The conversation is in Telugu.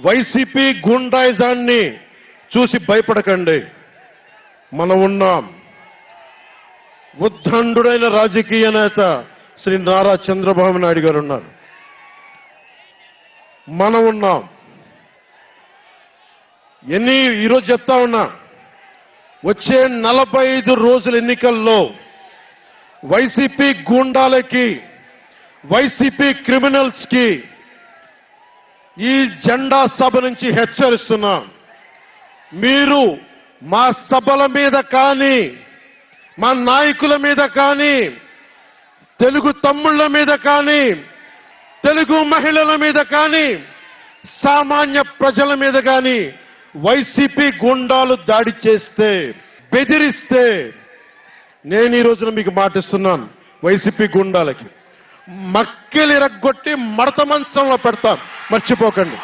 వైసీపీ గుండాయిజాన్ని చూసి భయపడకండి. మనం ఉన్నాం. ఉద్దండుడైన రాజకీయ నేత శ్రీ నారా చంద్రబాబు నాయుడు గారు ఉన్నారు. మనం ఉన్నాం. ఈరోజు చెప్తా ఉన్నా, వచ్చే 45 రోజుల ఎన్నికల్లో వైసీపీ గూండాలకి, వైసీపీ క్రిమినల్స్ కి ఈ జెండా సభ నుంచి హెచ్చరిస్తున్నాం. మీరు మా సభల మీద కానీ, మా నాయకుల మీద కానీ, తెలుగు తమ్ముళ్ల మీద కానీ, తెలుగు మహిళల మీద కానీ, సామాన్య ప్రజల మీద కానీ వైసీపీ గుండాలు దాడి చేస్తే, బెదిరిస్తే, నేను ఈ రోజున మీకు మాటిస్తున్నాను, వైసీపీ గుండాలకి మక్కెలిరగ్గొట్టి మడత మంచంలో పెడతాం. మర్చిపోకండి.